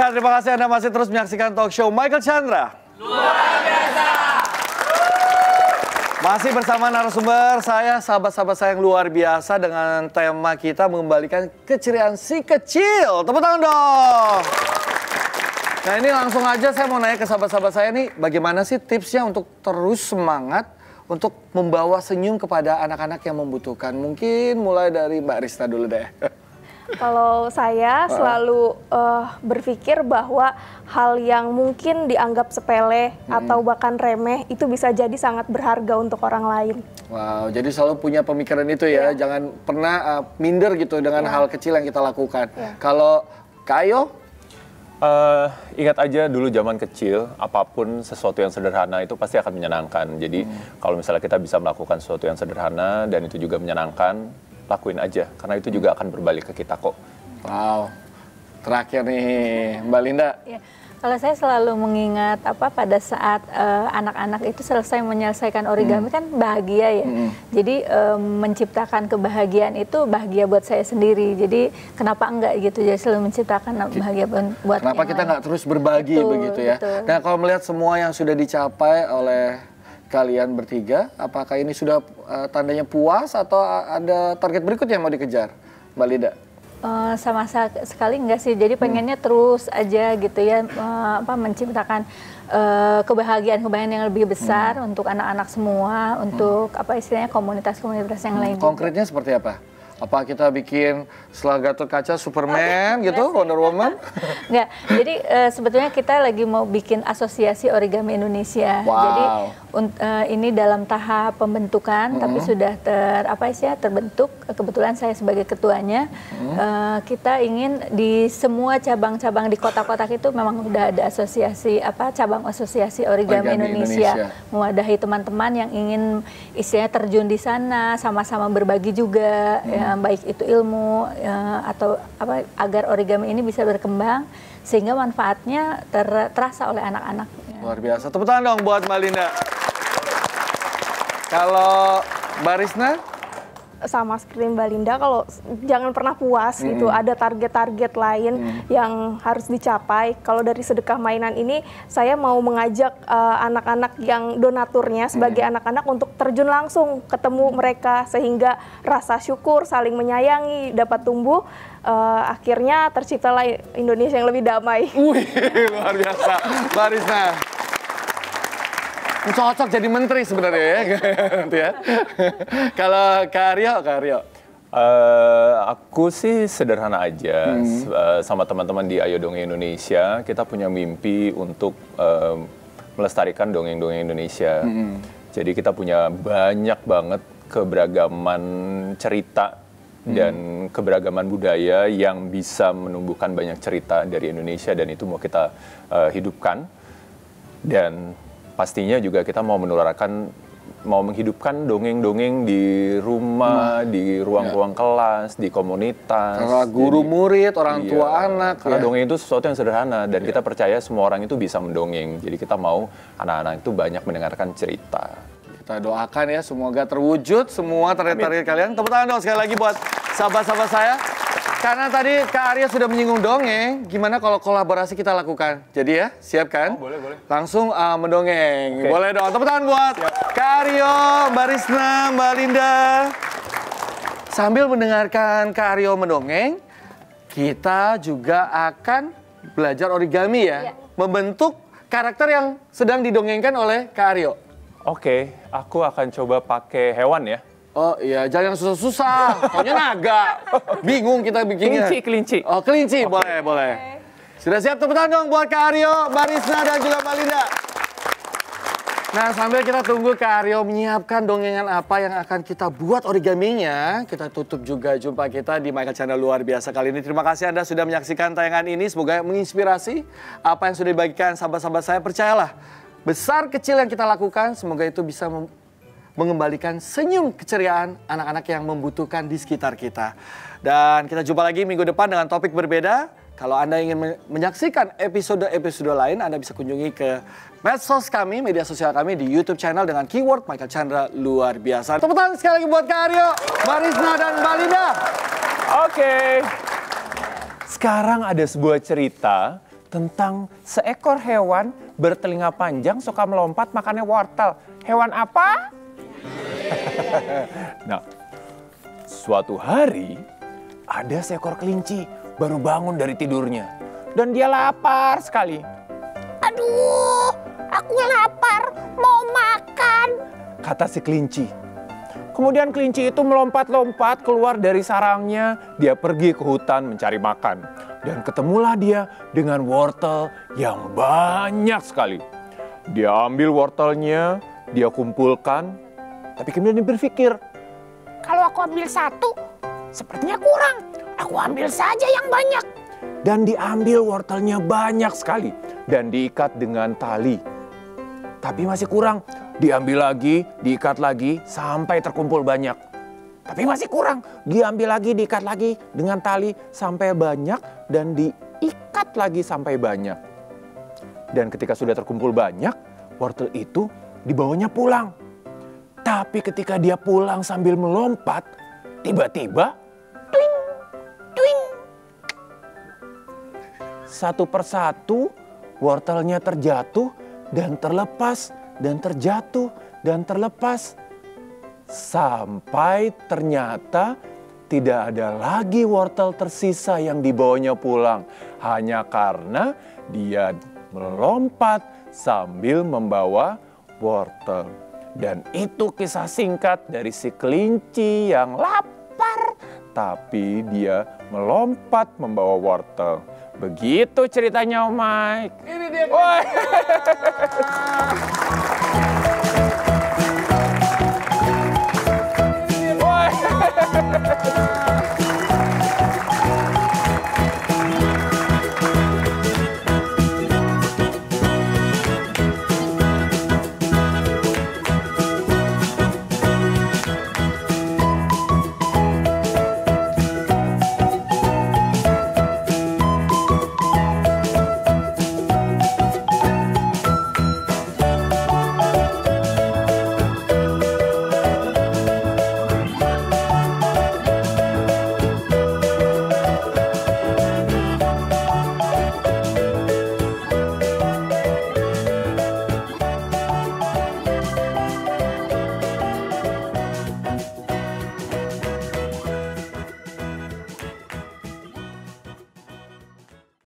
Ya, terima kasih Anda masih terus menyaksikan talk show Michael Chandra. Luar biasa. Masih bersama narasumber saya, sahabat-sahabat saya yang luar biasa dengan tema kita mengembalikan keceriaan si kecil. Tepuk tangan dong. Nah ini langsung aja saya mau nanya ke sahabat-sahabat saya nih, bagaimana sih tipsnya untuk terus semangat untuk membawa senyum kepada anak-anak yang membutuhkan? Mungkin mulai dari Mbak Rista dulu deh. Kalau saya selalu berpikir bahwa hal yang mungkin dianggap sepele atau bahkan remeh itu bisa jadi sangat berharga untuk orang lain. Wow, jadi selalu punya pemikiran itu ya, jangan pernah minder gitu dengan hal kecil yang kita lakukan. Kalau Kayo? Ingat aja dulu zaman kecil, apapun sesuatu yang sederhana itu pasti akan menyenangkan. Jadi kalau misalnya kita bisa melakukan sesuatu yang sederhana dan itu juga menyenangkan, lakuin aja, karena itu juga akan berbalik ke kita kok. Wow, terakhir nih Mbak Linda. Ya, kalau saya selalu mengingat pada saat anak-anak itu selesai menyelesaikan origami kan bahagia ya. Jadi menciptakan kebahagiaan itu bahagia buat saya sendiri. Jadi kenapa enggak gitu? Jadi selalu menciptakan bahagia buat Kenapa kita nggak terus berbagi begitu ya? Betul. Nah kalau melihat semua yang sudah dicapai oleh kalian bertiga, apakah ini sudah tandanya puas atau ada target berikutnya yang mau dikejar, Mbak Linda? Sama sekali enggak sih, jadi pengennya terus aja gitu ya, menciptakan kebahagiaan-kebahagiaan yang lebih besar untuk anak-anak semua, untuk istilahnya komunitas-komunitas yang lain. Konkretnya seperti apa? Apa kita bikin setelah Gatot Kaca Superman gitu, Wonder Woman? Enggak, jadi sebetulnya kita lagi mau bikin asosiasi origami Indonesia. Wow. Jadi ini dalam tahap pembentukan, tapi sudah terbentuk. Kebetulan saya sebagai ketuanya. Kita ingin di semua cabang-cabang di kota-kota itu memang udah ada asosiasi cabang asosiasi origami Indonesia. Mewadahi teman-teman yang ingin istilahnya terjun di sana, sama-sama berbagi juga. Baik itu ilmu atau agar origami ini bisa berkembang sehingga manfaatnya terasa oleh anak-anak. Luar biasa. Tepuk tangan dong buat Mbak Linda. Kalau Mbak Risna? Sama seperti Mbak Linda, kalau jangan pernah puas gitu, ada target-target lain yang harus dicapai. Kalau dari sedekah mainan ini, saya mau mengajak anak-anak yang donaturnya sebagai anak-anak untuk terjun langsung ketemu mereka, sehingga rasa syukur, saling menyayangi dapat tumbuh. Akhirnya terciptalah Indonesia yang lebih damai. Wih, luar biasa, Mbak Risna. Cocok jadi menteri sebenarnya ya. Kalau Kak Aryo? Aku sih sederhana aja, sama teman-teman di Ayo Dongeng Indonesia, kita punya mimpi untuk melestarikan dongeng-dongeng Indonesia. Jadi kita punya banyak banget keberagaman cerita dan keberagaman budaya yang bisa menumbuhkan banyak cerita dari Indonesia, dan itu mau kita hidupkan. Dan pastinya juga kita mau menghidupkan dongeng-dongeng di rumah, di ruang-ruang kelas, di komunitas. Karena guru murid, orang tua anak. Karena dongeng itu sesuatu yang sederhana dan kita percaya semua orang itu bisa mendongeng. Jadi kita mau anak-anak itu banyak mendengarkan cerita. Kita doakan ya semoga terwujud semua target-target kalian. Tepuk tangan dong sekali lagi buat sahabat-sahabat saya. Karena tadi Kak Arya sudah menyinggung dongeng, gimana kalau kolaborasi kita lakukan? Jadi ya, siap kan? Oh, boleh. Langsung mendongeng. Okay. Boleh dong, tepuk tangan buat Kak Aryo, Mbak Risna, Mbak Linda. Sambil mendengarkan Kak Aryo mendongeng, kita juga akan belajar origami ya. Membentuk karakter yang sedang didongengkan oleh Kak Aryo. Oke, aku akan coba pakai hewan ya. Oh iya, jangan susah-susah. Pokoknya naga. Bingung kita bikinnya. Kelinci. Oh, kelinci. Okay. Boleh. Sudah siap? Tepuk tangan dong buat Kak Aryo, Mbak Risna, dan juga Mbak Linda. Nah, sambil kita tunggu Kak Aryo menyiapkan dongengan apa yang akan kita buat origaminya, kita tutup juga jumpa kita di Michael Channel luar biasa kali ini. Terima kasih Anda sudah menyaksikan tayangan ini. Semoga menginspirasi apa yang sudah dibagikan sahabat-sahabat saya. Percayalah, besar kecil yang kita lakukan, semoga itu bisa mengembalikan senyum keceriaan anak-anak yang membutuhkan di sekitar kita. Dan kita jumpa lagi minggu depan dengan topik berbeda. Kalau Anda ingin menyaksikan episode-episode lain, Anda bisa kunjungi ke medsos kami, media sosial kami di YouTube channel dengan keyword Michael Chandra luar biasa. Tepuk tangan sekali lagi buat Kak Aryo, Mbak Risna, dan Mbak Linda. Oke. Sekarang ada sebuah cerita tentang seekor hewan bertelinga panjang suka melompat makannya wortel. Hewan apa? Nah, suatu hari ada seekor kelinci baru bangun dari tidurnya. Dan dia lapar sekali. Aduh, aku lapar, mau makan. Kata si kelinci. Kemudian kelinci itu melompat-lompat keluar dari sarangnya. Dia pergi ke hutan mencari makan. Dan ketemulah dia dengan wortel yang banyak sekali. Dia ambil wortelnya, dia kumpulkan. Tapi kemudian dia berpikir, Kalau aku ambil satu, sepertinya kurang. Aku ambil saja yang banyak. dan diambil wortelnya banyak sekali. Dan diikat dengan tali. Tapi masih kurang. Diambil lagi, diikat lagi, sampai terkumpul banyak. Tapi masih kurang. Diambil lagi, diikat lagi dengan tali sampai banyak. Dan diikat lagi sampai banyak. Dan ketika sudah terkumpul banyak, wortel itu dibawanya pulang. Tapi ketika dia pulang sambil melompat, tiba-tiba Twing, twing. satu persatu wortelnya terjatuh dan terlepas dan terjatuh dan terlepas. Sampai ternyata tidak ada lagi wortel tersisa yang dibawanya pulang. Hanya karena dia melompat sambil membawa wortel. Dan itu kisah singkat dari si kelinci yang lapar, tapi dia melompat membawa wortel. Begitu ceritanya, Om Mike. Ini dia. Woi.